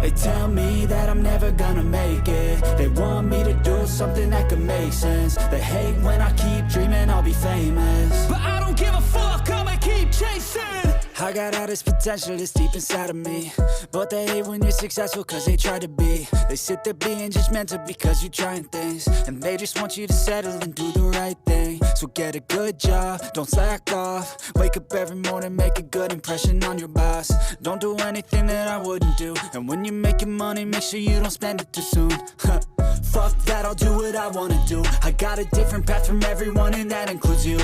They tell me that I'm never gonna make it. They want me to do something that could make sense. They hate when I keep dreaming I'll be famous, but I don't give a fuck, I'ma keep chasing. I got all this potential that's deep inside of me, but they hate when you're successful cause they try to be. They sit there being judgmental because you're trying things, and they just want you to settle and do the right thing. So get a good job, don't slack off. Wake up every morning, make a good impression on your boss. Don't do anything that I wouldn't do, and when you're making money, make sure you don't spend it too soon. Fuck that, I'll do what I wanna do. I got a different path from everyone, and that includes you.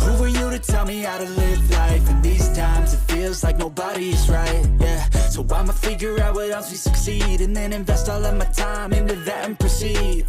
Who are you to tell me how to live life? In these times it feels like nobody is right, yeah. So I'ma figure out what else we succeed, and then invest all of my time into that and proceed.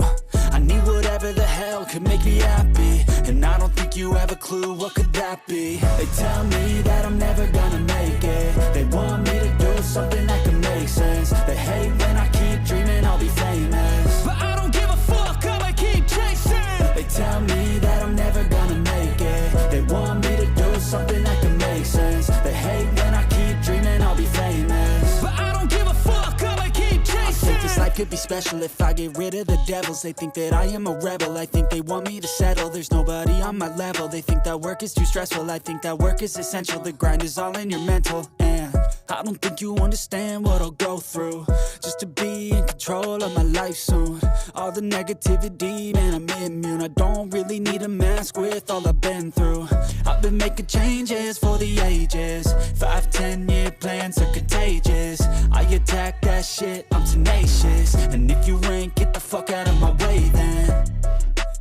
I need whatever the hell could make me happy, and I don't think you have a clue what could that be. They tell me that I'm never gonna make it. They want me to do something that could make sense. They hate when I keep dreaming I'll be famous, but I don't give a fuck, I'ma keep chasing. They tell me that I'm never gonna make it. They want me to do something that can make sense. They hate when I keep dreaming I'll be famous, but I don't give a fuck, I'ma keep chasing. I think this life could be special if I get rid of the devils. They think that I am a rebel, I think they want me to settle. There's nobody on my level. They think that work is too stressful, I think that work is essential. The grind is all in your mental, and I don't think you understand what I'll go through just to be in control of my life soon. All the negativity, man, I'm immune. I don't really need a mask with all I've been through. I've been making changes for the ages. 5-10 year plans are contagious. I attack that shit, I'm tenacious. And if you ain't, get the fuck out of my way then.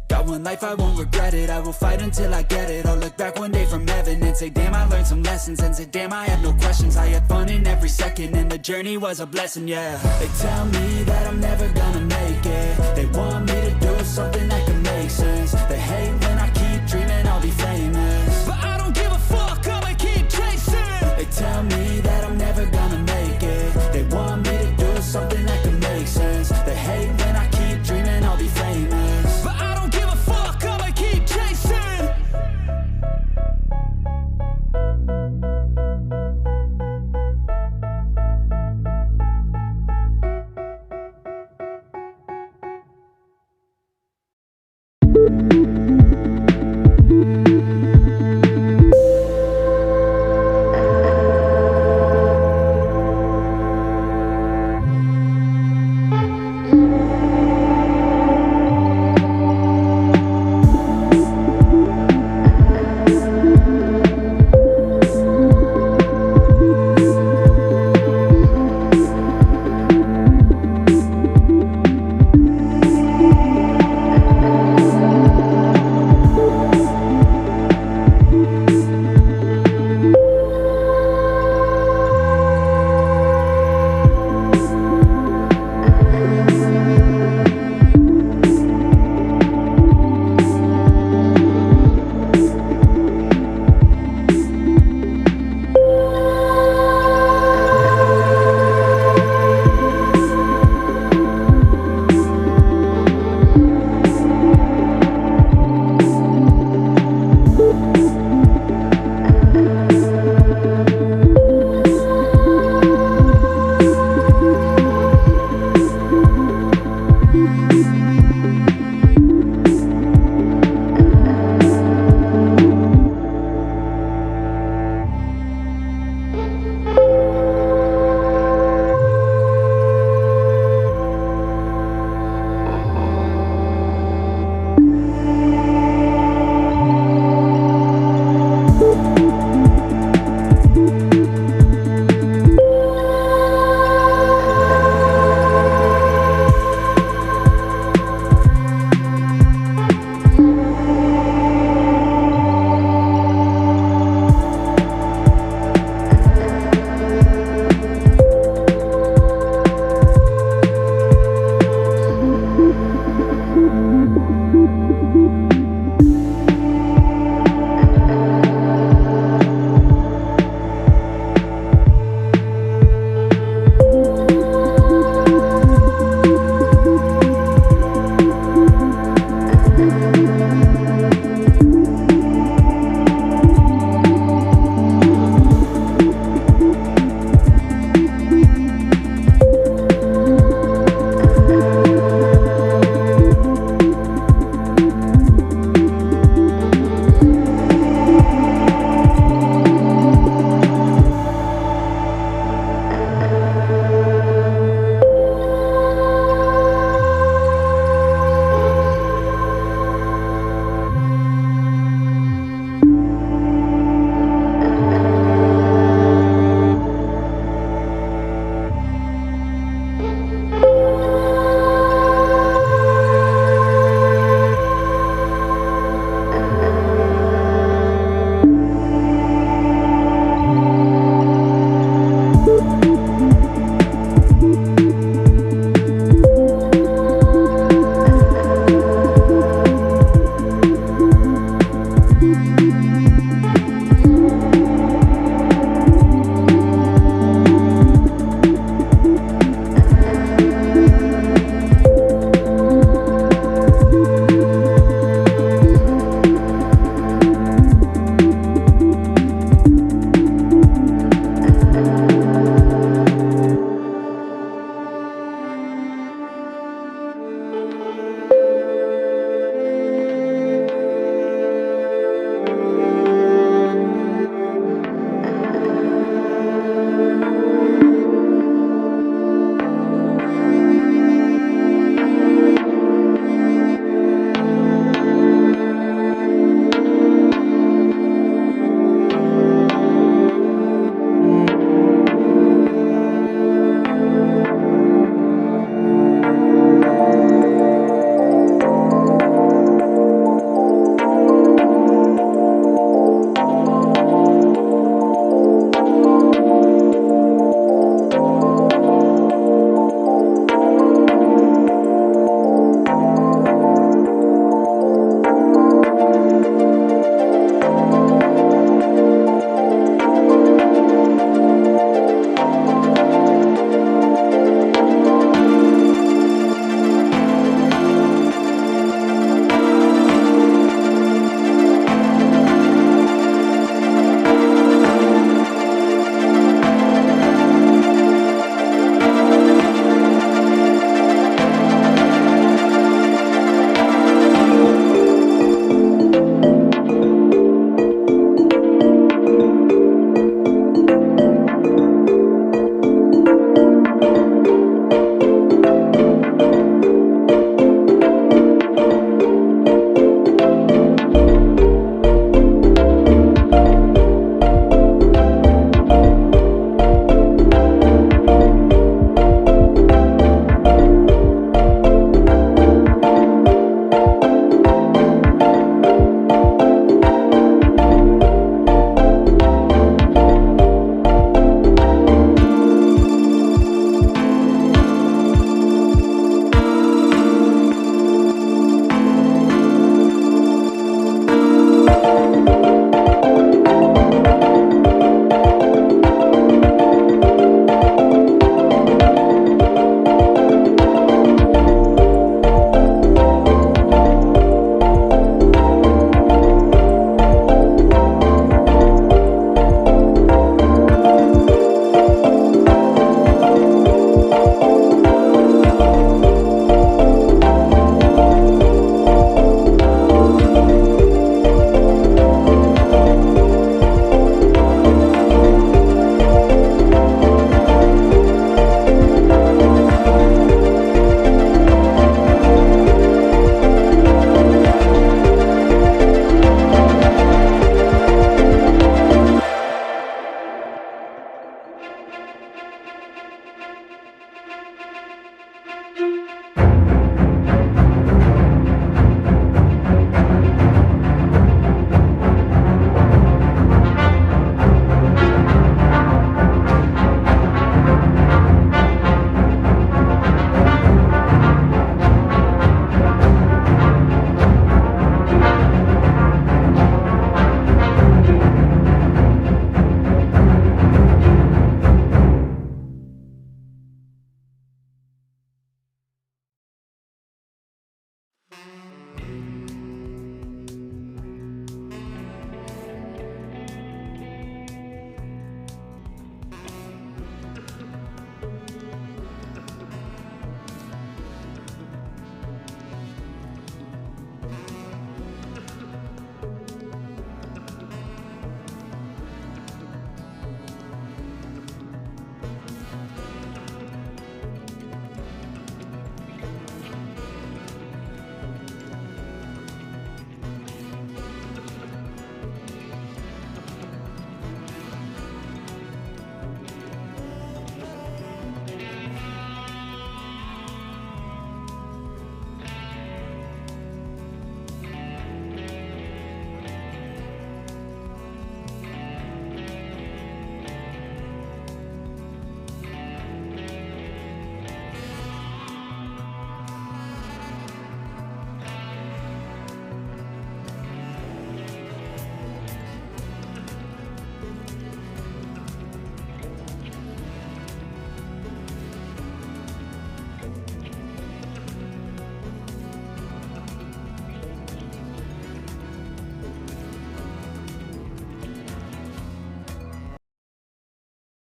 Got one life, I won't regret it. I will fight until I get it. I'll look back one day from heaven and say, damn, I learned some lessons. And say, damn, I had no questions. I had fun in every second, and the journey was a blessing, yeah. They tell me that I'm never gonna make it. They want me to do something that can make sense. They hate when I keep dreaming I'll be famous, but I don't give a fuck, I'ma keep chasing. They tell me that I'm never gonna make it. They want me to do something that can make sense. They hate when I keep dreaming I'll be famous, but I don't give a fuck, I'ma keep chasing.